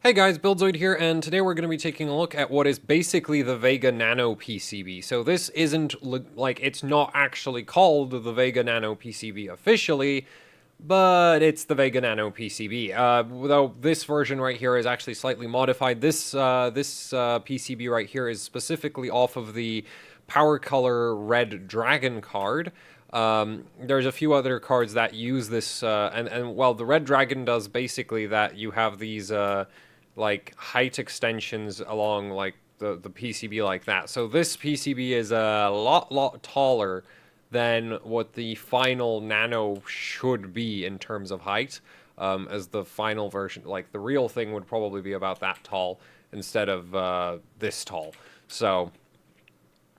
Hey guys, Buildzoid here, and today we're going to be taking a look at what is basically the Vega Nano Pcb. So this isn't, it's not actually called the Vega Nano Pcb officially, but it's the Vega Nano PCB. Though this version right here is actually slightly modified. This PCB right here is specifically off of the Powercolor Red Dragon card. There's a few other cards that use this, and well, the Red Dragon does basically that you have these like height extensions along like the PCB like that. So this PCB is a lot taller than what the final Nano should be in terms of height. As the final version, like the real thing would probably be about that tall instead of this tall. So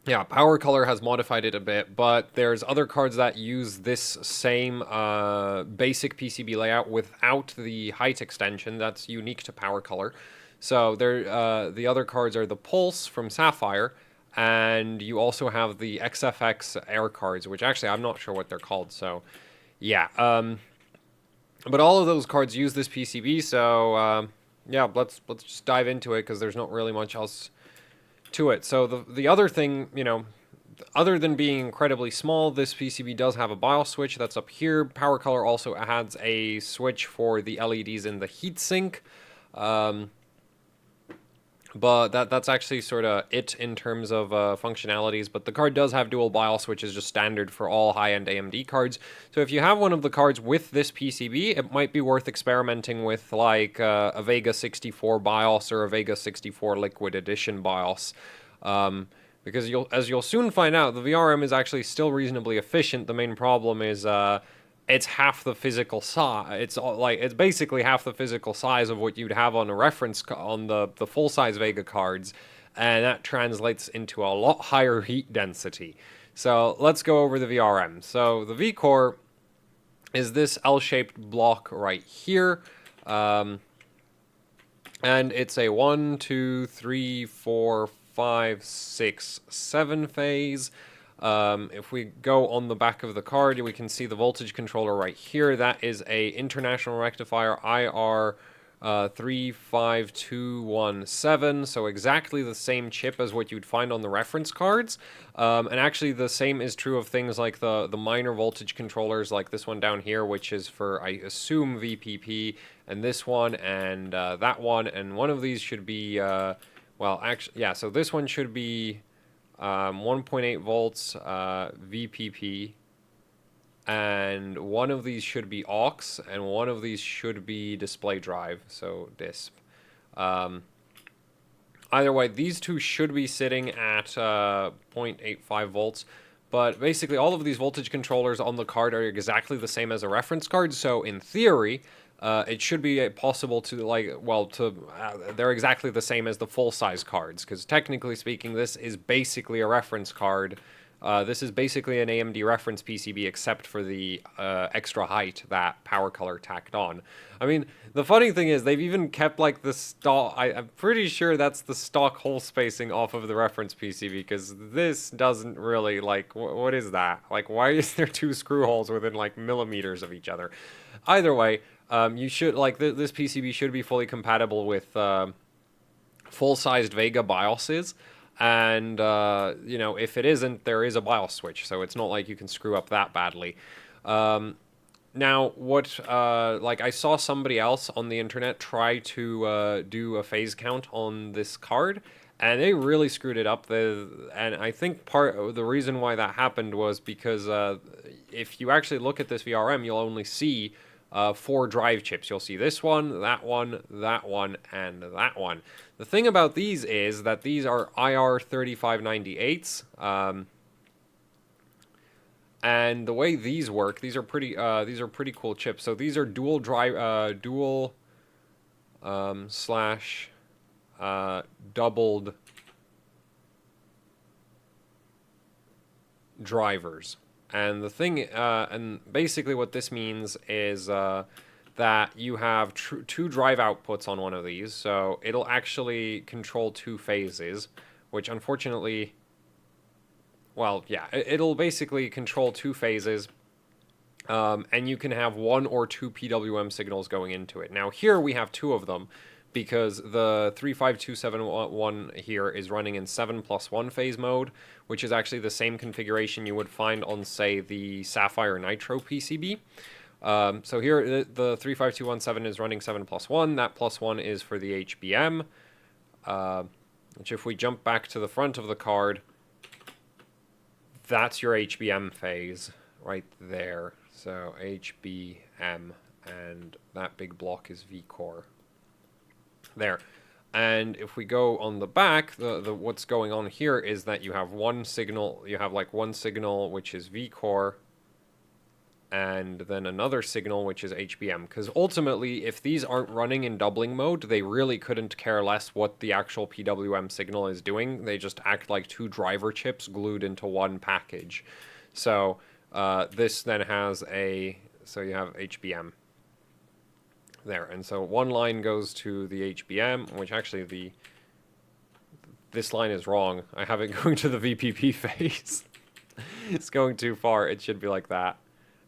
yeah, Powercolor has modified it a bit, but there's other cards that use this same basic PCB layout without the height extension that's unique to Powercolor. So the other cards are the Pulse from Sapphire, and you also have the XFX air cards, which actually I'm not sure what they're called. So yeah, but all of those cards use this PCB. So yeah, let's just dive into it because there's not really much else to it. So the other thing, other than being incredibly small, this PCB does have a BIOS switch that's up here. Powercolor also adds a switch for the LEDs in the heatsink. But that's actually sort of it in terms of functionalities. But the card does have dual BIOS, which is just standard for all high-end AMD cards. So if you have one of the cards with this PCB, it might be worth experimenting with like a Vega 64 BIOS or a Vega 64 Liquid Edition BIOS. Because as you'll soon find out, the VRM is actually still reasonably efficient. The main problem is it's half the physical size. It's basically half the physical size of what you'd have on a reference on the full size Vega cards, and that translates into a lot higher heat density. So let's go over the VRM. So the V-core is this L-shaped block right here, and it's a 1, 2, 3, 4, 5, 6, 7 phase. If we go on the back of the card, we can see the voltage controller right here. That is a international rectifier IR 35217, so exactly the same chip as what you'd find on the reference cards. And actually the same is true of things like the minor voltage controllers, like this one down here, which is for, I assume, VPP, and this one, and that one, and one of these should be, well, actually, yeah, so this one should be 1.8 volts VPP, and one of these should be aux, and one of these should be display drive, so DISP. Either way, these two should be sitting at 0.85 volts, but basically all of these voltage controllers on the card are exactly the same as a reference card, so in theory, it should be possible to, they're exactly the same as the full-size cards, because technically speaking, this is basically a reference card. This is basically an AMD reference PCB, except for the extra height that Powercolor tacked on. I mean, the funny thing is, they've even kept, like, the stock... I'm pretty sure that's the stock hole spacing off of the reference PCB, because this doesn't really, like... What is that? Like, why is there two screw holes within, like, millimeters of each other? Either way... you should, like, this PCB should be fully compatible with full-sized Vega BIOSes, and, if it isn't, there is a BIOS switch, so it's not like you can screw up that badly. Now, I saw somebody else on the internet try to do a phase count on this card, and they really screwed it up. And I think part of the reason why that happened was because if you actually look at this VRM, you'll only see 4 drive chips. You'll see this one, that one, that one, and that one. The thing about these is that these are IR 3598s, and the way these work, these are pretty cool chips. So these are dual drive, slash doubled drivers. And the thing, and basically what this means is that you have 2 drive outputs on one of these, so it'll actually control 2 phases, which unfortunately, well, yeah, it'll basically control 2 phases, and you can have 1 or 2 PWM signals going into it. Now here we have 2 of them, because the 35271 here is running in 7+1 phase mode, which is actually the same configuration you would find on, say, the Sapphire Nitro PCB. So here the 35217 is running 7+1. That +1 is for the HBM, which if we jump back to the front of the card, that's your HBM phase right there. So HBM, and that big block is V-core. There. And if we go on the back, the what's going on here is that you have one signal, one signal which is V-core, and then another signal which is HBM. Because ultimately, if these aren't running in doubling mode, they really couldn't care less what the actual PWM signal is doing. They just act like two driver chips glued into one package. So this then has so you have HBM there, and so one line goes to the HBM, which actually this line is wrong. I have it going to the VPP phase. It's going too far. It should be like that.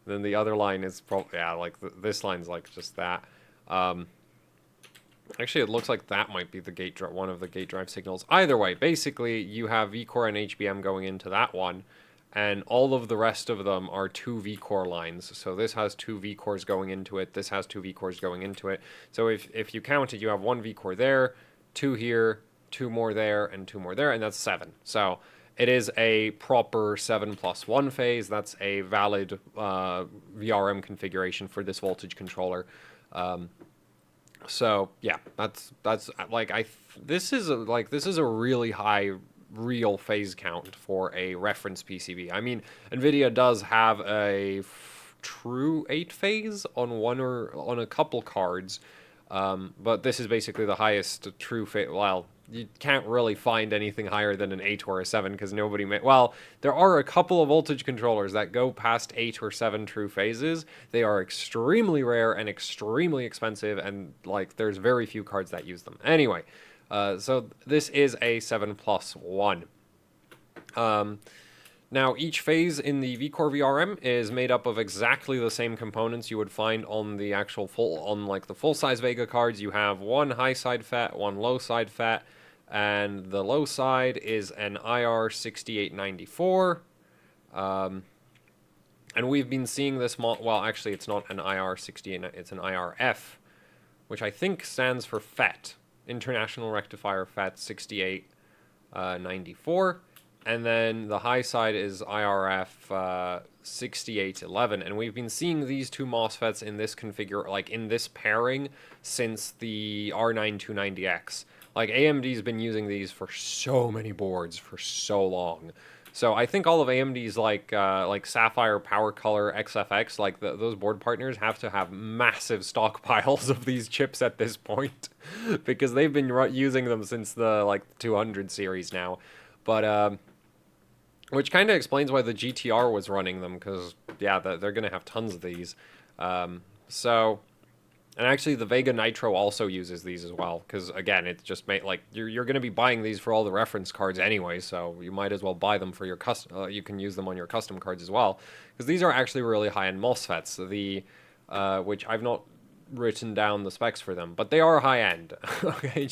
Then the other line is probably, yeah, like this line's like just that. Actually, it looks like that might be the one of the gate drive signals. Either way, basically, you have V-core and HBM going into that one, and all of the rest of them are two V-core lines. So this has two V-cores going into it. This has two V-cores going into it. So if you count it, you have one V-core there, two here, two more there, and two more there, and that's 7. So it is a proper 7+1 phase. That's a valid VRM configuration for this voltage controller. So yeah, that's like this is a really high real phase count for a reference PCB. I mean, NVIDIA does have a true 8 phase on a couple cards, but this is basically the highest true phase. Well, you can't really find anything higher than an 8 or a 7 because nobody well, there are a couple of voltage controllers that go past 8 or 7 true phases. They are extremely rare and extremely expensive, and like there's very few cards that use them. Anyway, so this is a 7+1. Now, each phase in the V-core VRM is made up of exactly the same components you would find on the actual the full-size Vega cards. You have one high side FET, one low side FET, and the low side is an IR6894. And we've been seeing this, well, actually, it's not an IR68, it's an IRF, which I think stands for FET, International Rectifier FET 6894. And then the high side is IRF 6811, and we've been seeing these two MOSFETs in this in this pairing since the R9290X. Like AMD's been using these for so many boards for so long. So I think all of AMD's like Sapphire, Powercolor, XFX, like those board partners have to have massive stockpiles of these chips at this point because they've been using them since the 200 series now. But which kind of explains why the GTR was running them, because yeah, they're gonna have tons of these. And actually the Vega Nitro also uses these as well, because again, it's just you're gonna be buying these for all the reference cards anyway, so you might as well buy them for your custom. You can use them on your custom cards as well, because these are actually really high-end MOSFETs. Which I've not written down the specs for them, but they are high-end. Okay,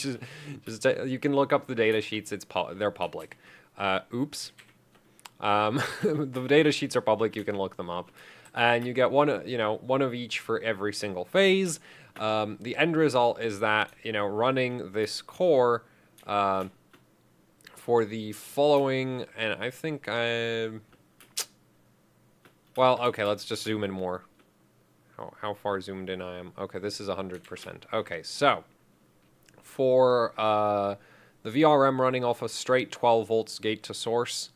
you can look up the data sheets. They're public. Oops. The data sheets are public. You can look them up, and you get one of each for every single phase. The end result is that running this core for the following, and I think well, okay, let's just zoom in more. How far zoomed in I am? Okay, this is 100%. Okay, so for the VRM running off a straight 12 volts gate to source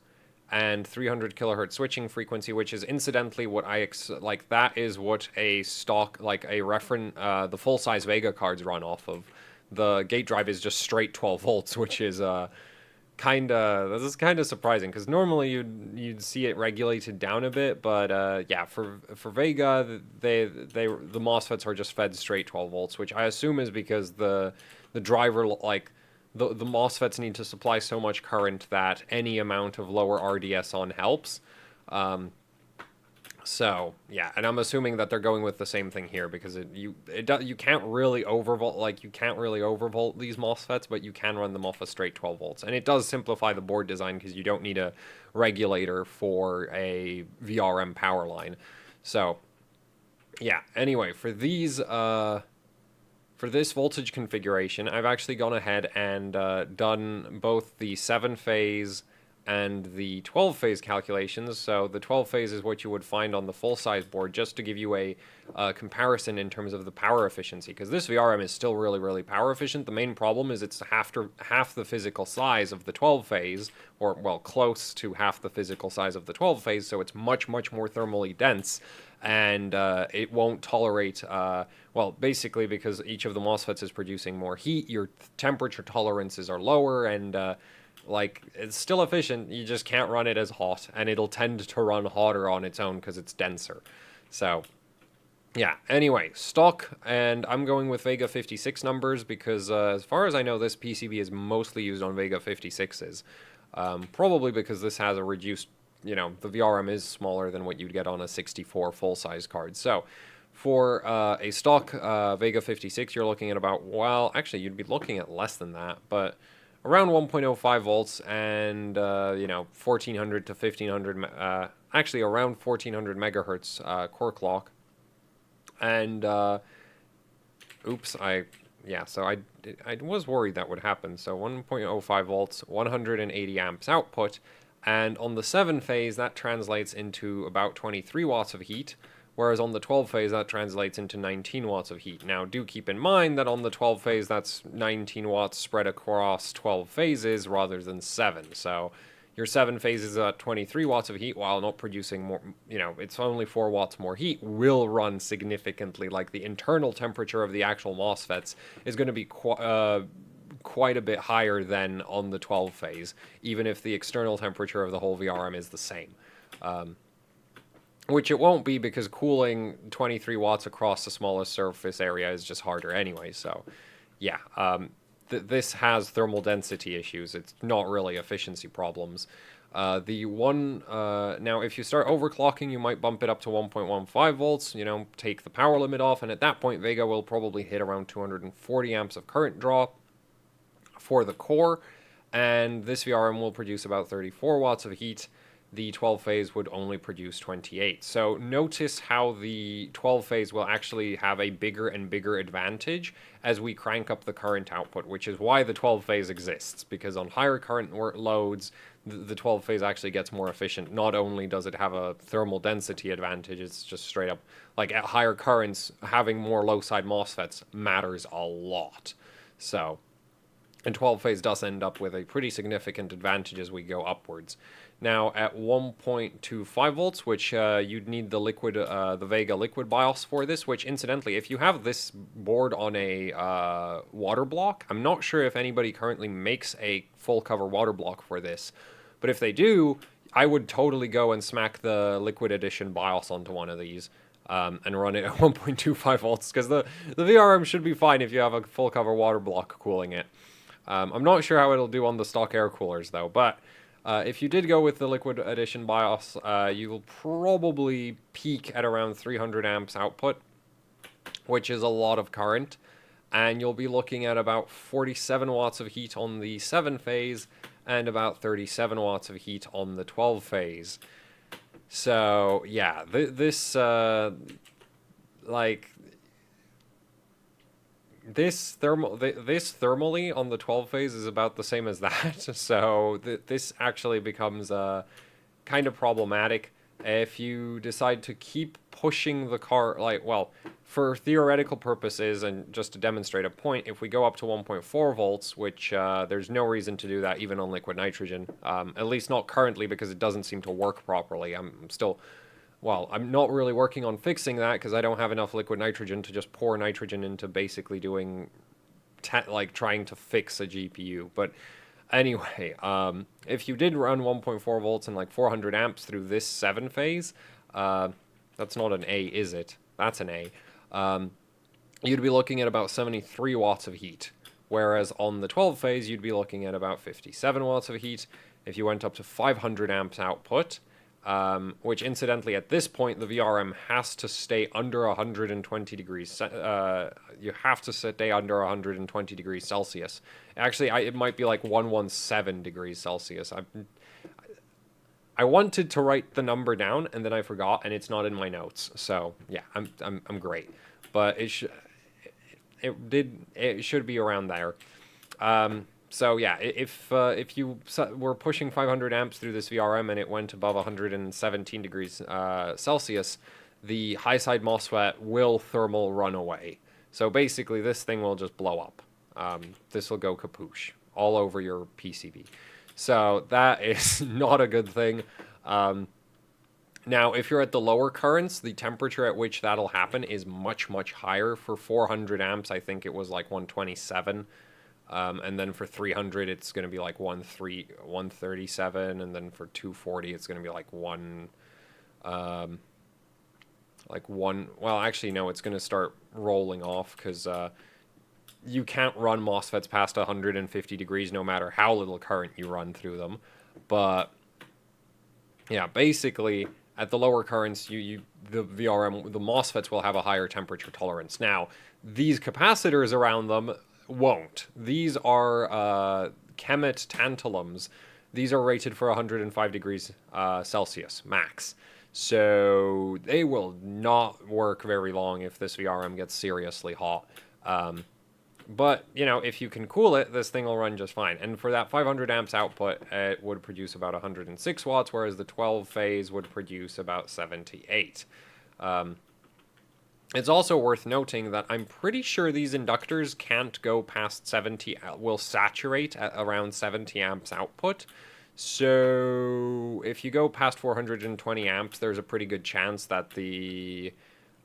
and 300 kilohertz switching frequency, which is incidentally what that is what a stock, the full-size Vega cards run off of. The gate drive is just straight 12 volts, which is this is kind of surprising, because normally you'd see it regulated down a bit, but yeah, for Vega, the MOSFETs are just fed straight 12 volts, which I assume is because the driver, the MOSFETs need to supply so much current that any amount of lower RDS on helps. So yeah, and I'm assuming that they're going with the same thing here because you can't really overvolt, like you can't really overvolt these MOSFETs, but you can run them off a straight 12 volts, and it does simplify the board design because you don't need a regulator for a VRM power line. So yeah, anyway, for these for this voltage configuration, I've actually gone ahead and done both the 7-phase and the 12-phase calculations. So the 12-phase is what you would find on the full-size board, just to give you a comparison in terms of the power efficiency, because this VRM is still really, really power efficient. The main problem is it's half the physical size of the 12-phase, or, well, close to half the physical size of the 12-phase, so it's much, much more thermally dense, and it won't tolerate, well, basically because each of the MOSFETs is producing more heat, your temperature tolerances are lower, and like, it's still efficient, you just can't run it as hot, and it'll tend to run hotter on its own because it's denser. So yeah, anyway, stock, and I'm going with Vega 56 numbers because as far as I know, this PCB is mostly used on Vega 56s. Probably because this has a reduced, you know, the VRM is smaller than what you'd get on a 64 full-size card. So for a stock Vega 56, you're looking at about, well, actually, you'd be looking at less than that, but around 1.05 volts and, you know, 1400 to 1500, actually around 1400 megahertz core clock. And, oops, yeah, so I was worried that would happen. So 1.05 volts, 180 amps output, and on the 7-phase, that translates into about 23 watts of heat, whereas on the 12-phase, that translates into 19 watts of heat. Now, do keep in mind that on the 12-phase, that's 19 watts spread across 12 phases rather than 7, so your 7 phases at 23 watts of heat, while not producing more, you know, it's only 4 watts more heat, will run significantly. Like, the internal temperature of the actual MOSFETs is going to be quite a bit higher than on the 12 phase, even if the external temperature of the whole VRM is the same. Which it won't be, because cooling 23 watts across the smallest surface area is just harder anyway, so yeah. This has thermal density issues. It's not really efficiency problems. Now, if you start overclocking, you might bump it up to 1.15 volts, you know, take the power limit off, and at that point, Vega will probably hit around 240 amps of current draw for the core, and this VRM will produce about 34 watts of heat. The 12-phase would only produce 28. So notice how the 12-phase will actually have a bigger and bigger advantage as we crank up the current output, which is why the 12-phase exists, because on higher current loads, the 12-phase actually gets more efficient. Not only does it have a thermal density advantage, it's just straight up, like, at higher currents, having more low-side MOSFETs matters a lot. So, and 12-phase does end up with a pretty significant advantage as we go upwards. Now, at 1.25 volts, which you'd need the Vega liquid BIOS for this, which, incidentally, if you have this board on a water block, I'm not sure if anybody currently makes a full cover water block for this, but if they do, I would totally go and smack the liquid edition BIOS onto one of these and run it at 1.25 volts, because the VRM should be fine if you have a full cover water block cooling it. I'm not sure how it'll do on the stock air coolers, though, but if you did go with the liquid edition BIOS, you'll probably peak at around 300 amps output, which is a lot of current, and you'll be looking at about 47 watts of heat on the 7-phase and about 37 watts of heat on the 12-phase. So yeah, this thermally on the 12-phase is about the same as that, so this actually becomes kind of problematic if you decide to keep pushing the car, like, well, for theoretical purposes and just to demonstrate a point, if we go up to 1.4 volts, which there's no reason to do that even on liquid nitrogen, at least not currently, because it doesn't seem to work properly. Well, I'm not really working on fixing that because I don't have enough liquid nitrogen to just pour nitrogen into basically doing, like, trying to fix a GPU. But anyway, if you did run 1.4 volts and like 400 amps through this 7-phase, that's not an A, is it? That's an A. You'd be looking at about 73 watts of heat, whereas on the 12-phase, you'd be looking at about 57 watts of heat. If you went up to 500 amps output, which incidentally at this point the VRM has to stay under 120 degrees. You have to stay under 120 degrees Celsius. Actually, it might be like 117 degrees Celsius. I wanted to write the number down and then I forgot, and it's not in my notes. So yeah, I'm great, but it should be around there. So yeah, if you were pushing 500 amps through this VRM and it went above 117 degrees Celsius, the high side MOSFET will thermal run away. So basically, this thing will just blow up. This will go kapoosh all over your PCB. So that is not a good thing. Now, if you're at the lower currents, the temperature at which that'll happen is much, much higher. For 400 amps, I think it was like 127. And then for 300, it's going to be like 137, and then for 240, it's going to be like well, actually, no, it's going to start rolling off, because you can't run MOSFETs past 150 degrees no matter how little current you run through them. But, yeah, basically, at the lower currents, the VRM, the MOSFETs will have a higher temperature tolerance. Now, these capacitors around them won't. These are Chemet tantalums. These are rated for 105 degrees Celsius max. So they will not work very long if this VRM gets seriously hot. But, you know, if you can cool it, this thing will run just fine. And for that 500 amps output, it would produce about 106 watts, whereas the 12-phase would produce about 78. It's also worth noting that I'm pretty sure these inductors can't go past 70, will saturate at around 70 amps output. So if you go past 420 amps, there's a pretty good chance that the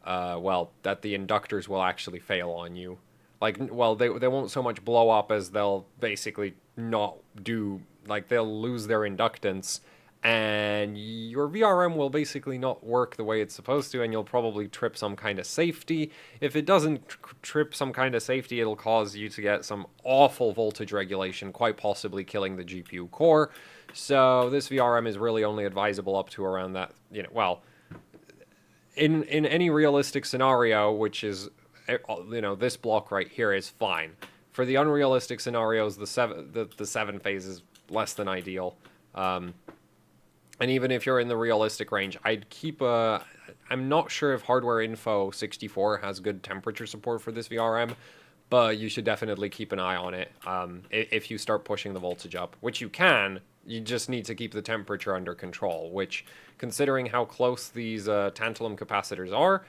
inductors will actually fail on you. Like, well, they won't so much blow up as they'll basically not do, like, they'll lose their inductance, and your VRM will basically not work the way it's supposed to, and you'll probably trip some kind of safety. If it doesn't trip some kind of safety, it'll cause you to get some awful voltage regulation, quite possibly killing the GPU core. So this VRM is really only advisable up to around that, you know, well, in any realistic scenario, which is, you know, this block right here is fine. For the unrealistic scenarios, the 7-phase is less than ideal. And even if you're in the realistic range, I'd keep I'm not sure if Hardware Info 64 has good temperature support for this VRM, but you should definitely keep an eye on it if you start pushing the voltage up, which you can. You just need to keep the temperature under control, which, considering how close these tantalum capacitors are,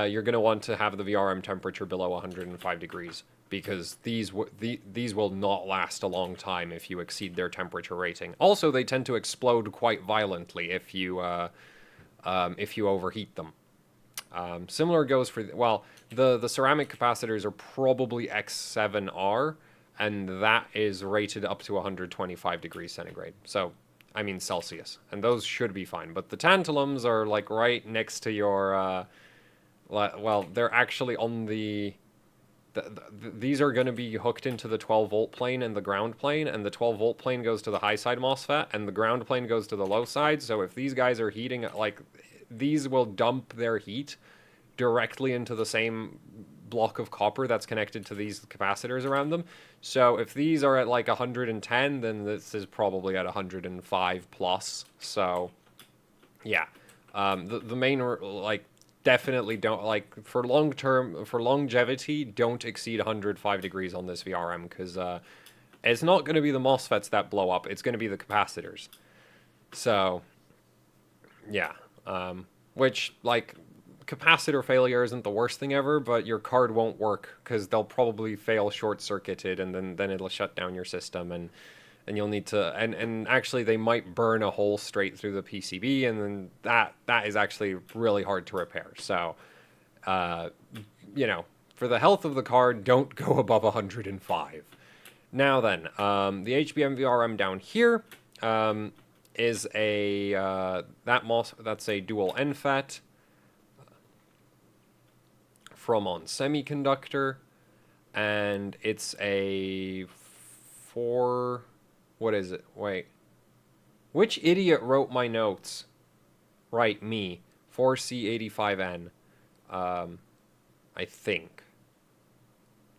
you're going to want to have the VRM temperature below 105 degrees, because these will not last a long time if you exceed their temperature rating. Also, they tend to explode quite violently if you overheat them. Similar goes for, well, the ceramic capacitors are probably X7R, and that is rated up to 125 degrees centigrade. So, I mean Celsius, and those should be fine. But the tantalums are like right next to your, well, they're actually on these are going to be hooked into the 12-volt plane and the ground plane, and the 12-volt plane goes to the high side MOSFET, and the ground plane goes to the low side. So if these guys are heating, like, these will dump their heat directly into the same block of copper that's connected to these capacitors around them. So if these are at like 110, then this is probably at 105 plus. So yeah, the main, like, definitely don't, like, for longevity, don't exceed 105 degrees on this VRM, because it's not going to be the MOSFETs that blow up, it's going to be the capacitors. So yeah, which, like, capacitor failure isn't the worst thing ever, but your card won't work because they'll probably fail short-circuited, and then it'll shut down your system, and you'll need to, and actually they might burn a hole straight through the PCB, and then that is actually really hard to repair. So, you know, for the health of the card, don't go above 105. Now then, the Hbm Vrm down here is that's a dual NFET from On Semiconductor, and it's a what is it? Wait. Which idiot wrote my notes? Right, me. 4C85N. I think.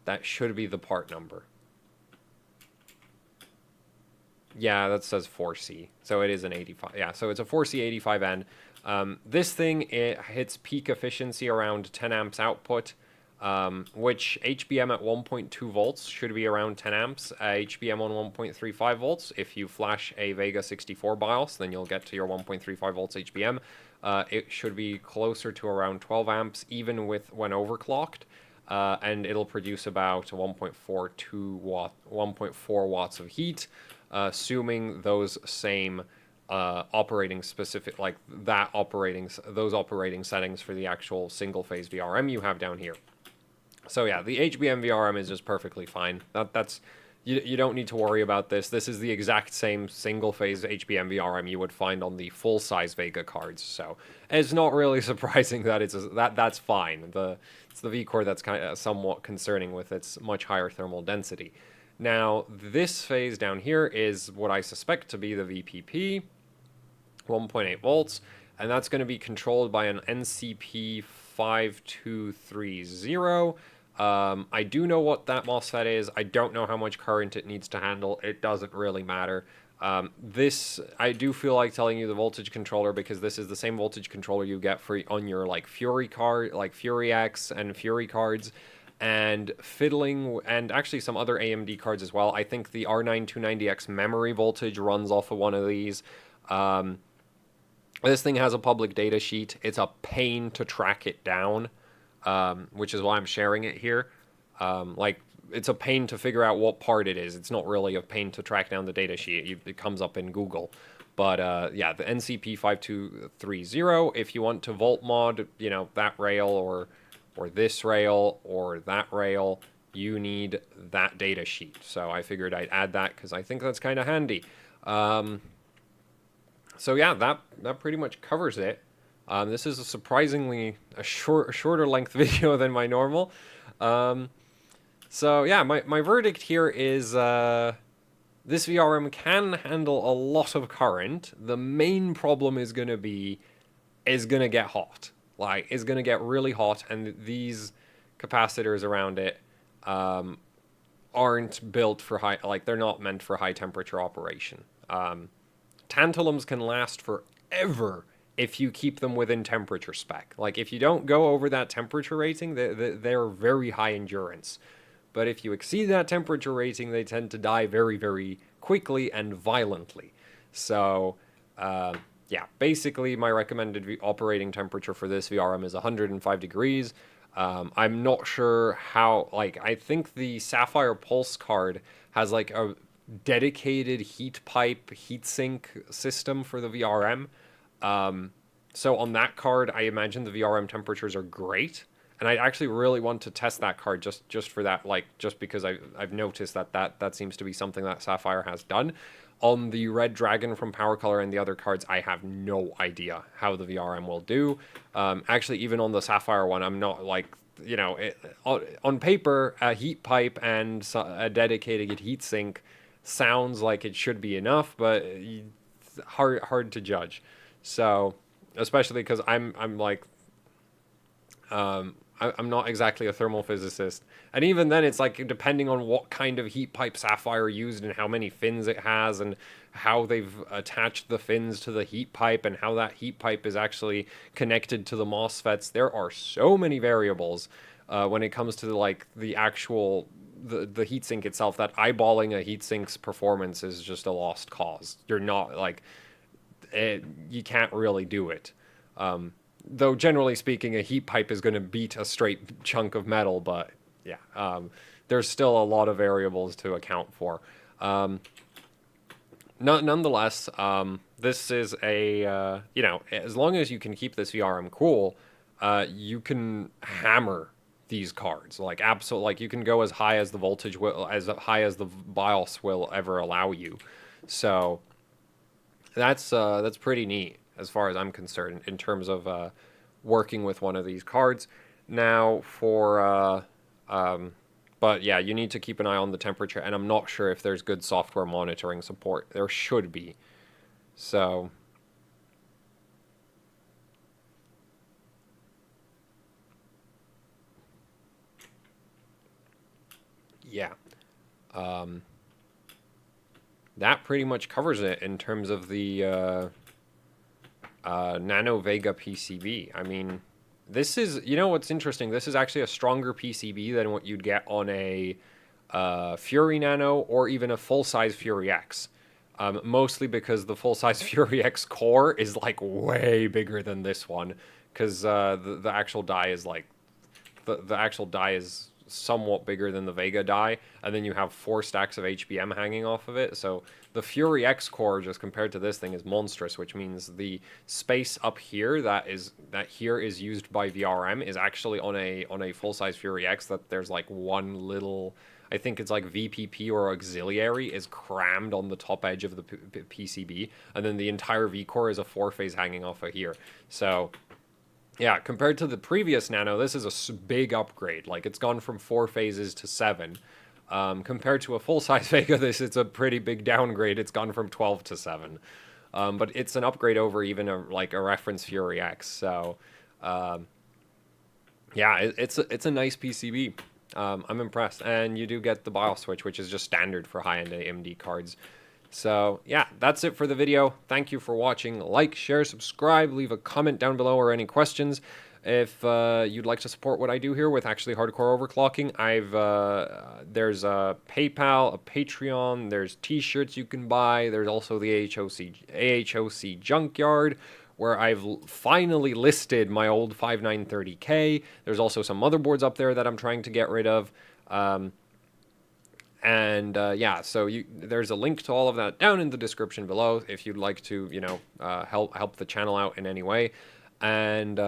That should be the part number. Yeah, that says 4C. So it is an 85. Yeah, so it's a 4C85N. This thing, it hits peak efficiency around 10 amps output, which HBM at 1.2 volts should be around 10 amps. HBM on 1.35 volts, if you flash a Vega 64 BIOS, then you'll get to your 1.35 volts HBM. It should be closer to around 12 amps, even with when overclocked. And it'll produce about 1.4 watts of heat, assuming those same operating specific, like those operating settings for the actual single phase VRM you have down here. So yeah, the Hbm Vrm is just perfectly fine. That's you don't need to worry about this. This is the exact same single phase Hbm Vrm you would find on the full size Vega cards. So it's not really surprising that that's fine. It's the V core that's kind of somewhat concerning with its much higher thermal density. Now this phase down here is what I suspect to be the VPP, 1.8 volts, and that's going to be controlled by an NCP 5230. I do know what that MOSFET is. I don't know how much current it needs to handle. It doesn't really matter. This, I do feel like telling you the voltage controller because this is the same voltage controller you get on your like Fury card, like Fury X and Fury cards, and fiddling, and actually some other AMD cards as well. I think the R9 290X memory voltage runs off of one of these. This thing has a public data sheet. It's a pain to track it down, which is why I'm sharing it here. Like, it's a pain to figure out what part it is. It's not really a pain to track down the data sheet. It comes up in Google. But yeah, the NCP 5230, if you want to volt mod, you know, that rail or this rail or that rail, you need that data sheet. So I figured I'd add that because I think that's kind of handy. So yeah, that pretty much covers it. This is a surprisingly shorter length video than my normal. So yeah, my verdict here is this VRM can handle a lot of current. The main problem is gonna get hot. Like, it's gonna get really hot, and these capacitors around it aren't built for high, like, they're not meant for high temperature operation. Tantalums can last forever if you keep them within temperature spec. Like, if you don't go over that temperature rating, they're very high endurance. But if you exceed that temperature rating, they tend to die very, very quickly and violently. So, yeah, basically my recommended operating temperature for this VRM is 105 degrees. I'm not sure how, like, I think the Sapphire Pulse card has like a dedicated heat pipe heatsink system for the VRM. So on that card, I imagine the VRM temperatures are great. And I actually really want to test that card just for that, like, just because I've noticed that seems to be something that Sapphire has done. On the Red Dragon from Powercolor and the other cards, I have no idea how the VRM will do. Actually, even on the Sapphire one, I'm not, like, you know, on paper, a heat pipe and a dedicated heatsink sounds like it should be enough, but hard to judge. So, especially because I'm not exactly a thermal physicist. And even then, it's like, depending on what kind of heat pipe Sapphire used and how many fins it has and how they've attached the fins to the heat pipe and how that heat pipe is actually connected to the MOSFETs. There are so many variables when it comes to, like, the actual the heatsink itself, that eyeballing a heatsink's performance is just a lost cause. You're not, like, you can't really do it. Though generally speaking, a heat pipe is going to beat a straight chunk of metal, but yeah, there's still a lot of variables to account for. Nonetheless, this is a, you know, as long as you can keep this VRM cool, you can hammer these cards. Like, absolutely, like, you can go as high as the voltage will, as high as the BIOS will ever allow you. So that's pretty neat as far as I'm concerned in terms of working with one of these cards. Now but yeah, you need to keep an eye on the temperature, and I'm not sure if there's good software monitoring support. There should be. So That pretty much covers it in terms of the Nano Vega PCB. I mean, this is, you know what's interesting? This is actually a stronger PCB than what you'd get on a Fury Nano or even a full-size Fury X. Mostly because the full-size Fury X core is like way bigger than this one, because the actual die is like the actual die is somewhat bigger than the Vega die, and then you have 4 stacks of HBM hanging off of it. So the Fury X core, just compared to this thing, is monstrous, which means the space up here that here is used by VRM is actually on a full-size Fury X that there's like one little, I think it's like VPP or auxiliary is crammed on the top edge of the PCB, and then the entire V-core is a 4-phase hanging off of here. So yeah, compared to the previous Nano, this is a big upgrade. Like, it's gone from 4 phases to 7. Compared to a full-size Vega, it's a pretty big downgrade. It's gone from 12 to 7. But it's an upgrade over even a reference Fury X. So, yeah, it's a nice PCB. I'm impressed. And you do get the BIOS switch, which is just standard for high-end AMD cards. So, yeah, that's it for the video. Thank you for watching. Like, share, subscribe, leave a comment down below or any questions. If you'd like to support what I do here with actually hardcore overclocking, there's a PayPal, a Patreon, there's t-shirts you can buy, there's also the AHOC Junkyard, where I've finally listed my old 5930K. There's also some motherboards up there that I'm trying to get rid of. Yeah, so there's a link to all of that down in the description below if you'd like to, you know, help the channel out in any way. And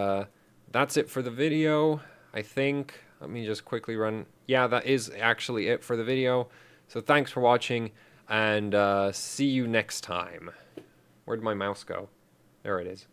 that's it for the video, I think. Let me just quickly run. Yeah, that is actually it for the video. So thanks for watching, and see you next time. Where'd my mouse go? There it is.